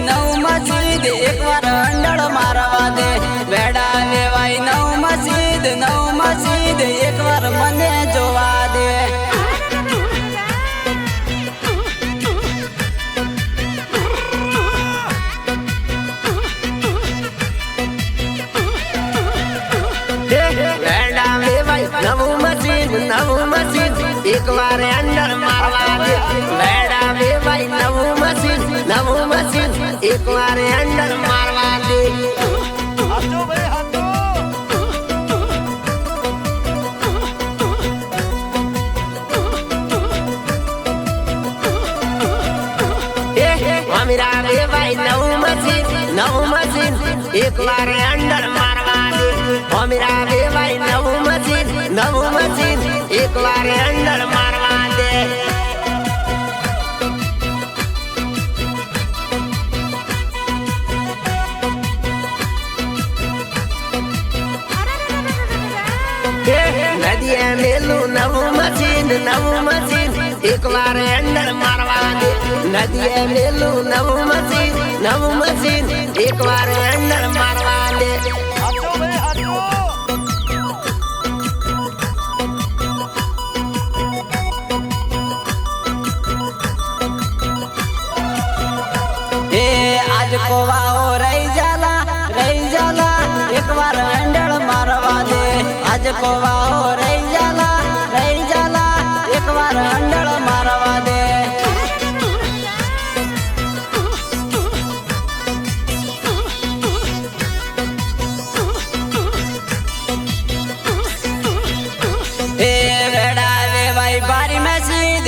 નવ મસ્જિદ એકવાર અંડળ મારવા દે વેડા વેવાય નવ મસ્જિદ એકવાર મને જોવા દે નવું મસ્જિદ એકવાર અંડળ મારવા દે વેડા વેવાય નવું મસ્જિદ એકવાર અંડળ મારવા દે અમીરા વેવાય નવું મસ્જિદ એકવાર અંડળ મારવા દે અમીરા વેવાય નવું મસ્જિદ એકવાર અંડળ મારવા દે નદીએ મેલું નવું મસ્જિદ એકવાર અંડળ મારવા દે નદીએ મેલું નવું મસ્જિદ એકવાર અંડળ મારવા દે આજ કોવાઓ રહી जाला એકવાર અંડળ મારવા દે આજ કોવાઓ રહી जाला એકવાર અંડળ મારવા દે એ વેડા વેવાય બારી મસ્જિદ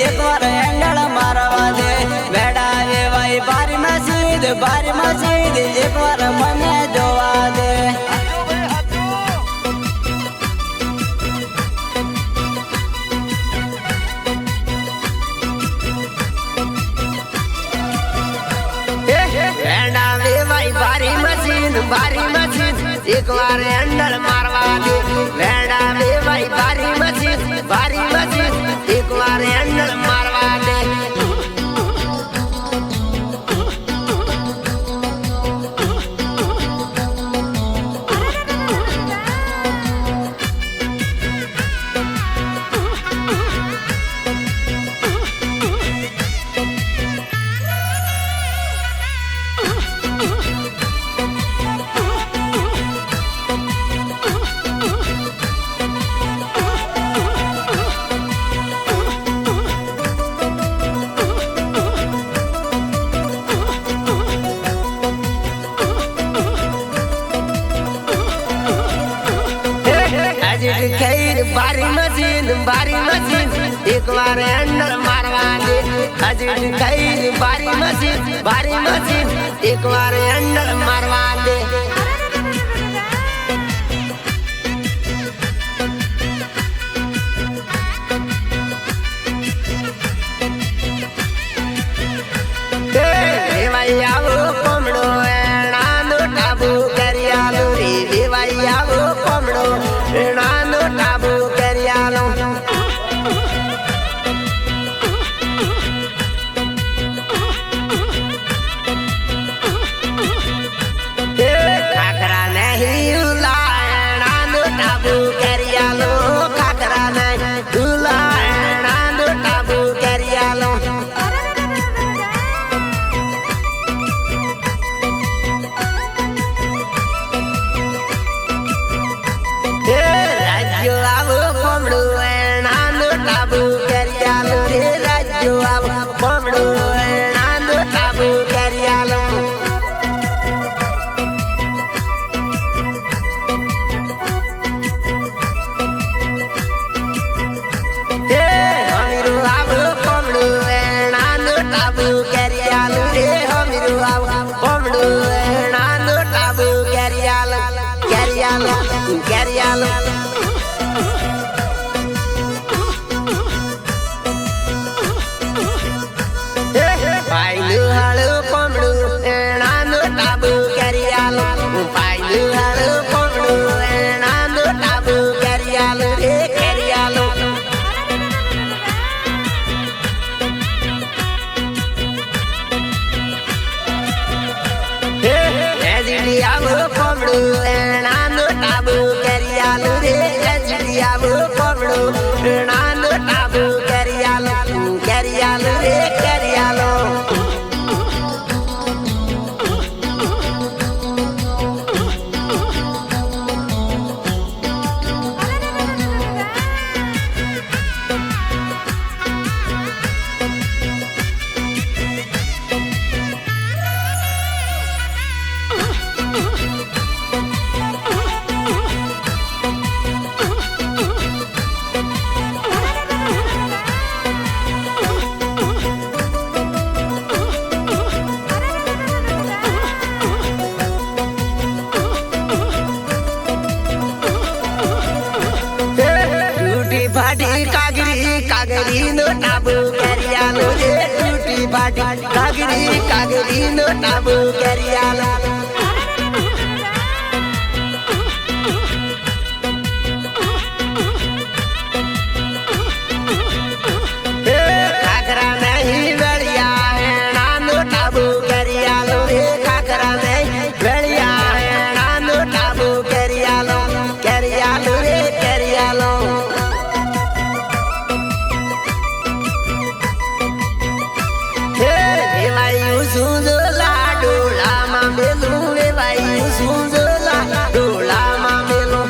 એકવાર અંડળ મારવા દે વેડા વેવાય બારી મસ્જિદ એકવાર મને જોવા દે વેડા વેવાય બારી મસ્જિદ એકવાર અંડળ મારવા દે વેડા વેવાય બારી મસ્જિદ એકવાર અંડળ મારવા દે खैर बारी मस्जिद एकવાર અંડળ મારવા દે હજર ખૈર બારી મસ્જિદ એકવાર અંડળ મારવા દે દેવાય આવો કોમડો એણાનો ટાબુ કર્યાલો રે દેવાય આવો કોમડો એણાનો ટાબુ કર્યાલો ખાખરા નહીં ઉલાયણાનો ટાબુ કર્યાલો ખાખરા નહીં ઉલાયણાનો ટાબુ કર્યાલો રાજ્યો આવો કોમડું એણાનો ટાબુ કર્યાલો રે રાજ્યો આવો કોમડું એણાનો ટાબુ કર્યાલો હમીરું આવો કોમડું એણાનો ટાબુ કર્યાલો રે હમીરું આવો કોમડું એણાનો ટાબુ કર્યાલો પાયલું હાળું કોમડું એણાનો ટાબુ કર્યાલો પાયલું હાળું કોમડું એણાનો ટાબુ કર્યાલો રે કર્યાલો એચડીયાવો કોમડો નાનો ટાબુ કરિયાલો રે એચડીયાવો કોમડો નાનો ટાબુ કરિયાલો રે કરિયાલો फाटी कागरी नो टाबू करियालो रे टूटी फाटी कागरी नो टाबू करियालो खाकरा नहीं बढ़िया है नानो टाबू करियालो रे खाकरा नहीं बढ़िया है नानो टाबू करियालो रे करियालो Sunzula dola mamelu we vai sunzula dola mamelu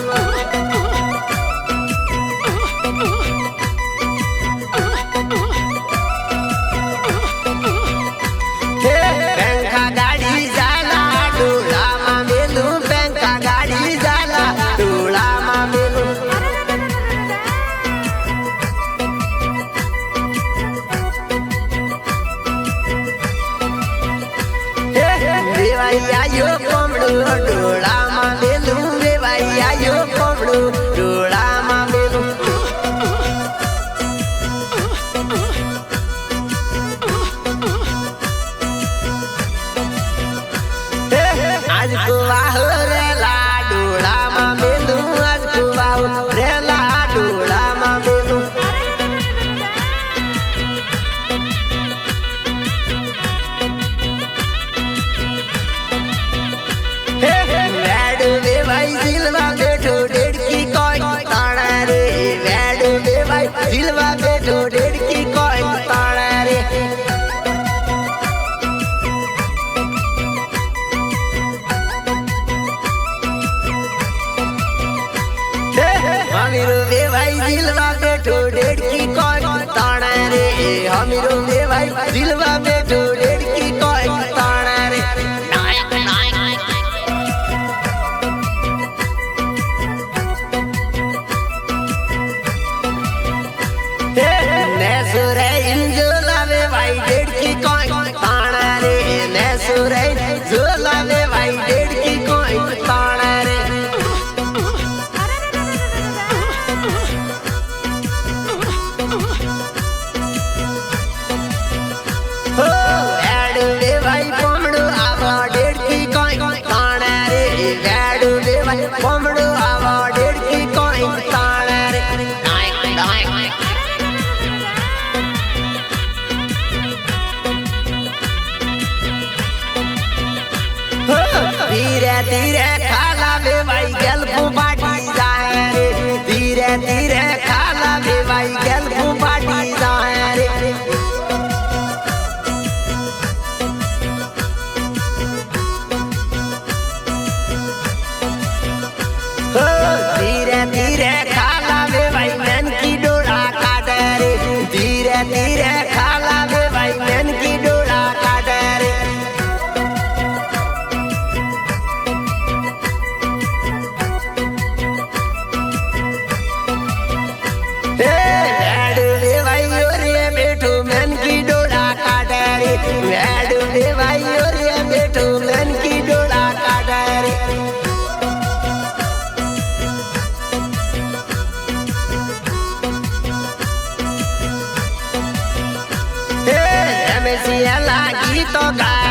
Benka gadi jala dola mamelu benka gadi jala dola mamelu Vevaya yo komdu dola mamelu Vevaya yo komdu dola mamelu Aaj ko ahore la dola mamelu Aaj ko ahore la dola mamelu Vadu ve vai silva beto dedki koi tana re Vadu ve vai silva beto dedki koi tana re Hamiru ve vai silva beto dedki koi tana re Hamiru ve vai silva beto dedki koi tana re Nesure injula ve vai dedki koi tana re Nesure injula ve vai dedki koi tana re Vadu ve vai pomdu ava dedki koi tana re Vadu ve vai pomdu ava dedki koi tana re धीरे धीरे खाला वे भाई गल्पू बाटी जाए रे धीरे धीरे खाला वे भाई गल्पू बाटी जाए रे धीरे धीरे खाला वे भाई मन की डोरा काट रे धीरे धीरे खाला वे भाई मन की डोरा काट रे Vadu ve vai ore beto मन की डोरा काट रे Vadu ve vai ore beto मन की डोरा काट रे रमेशिया लागी तो गा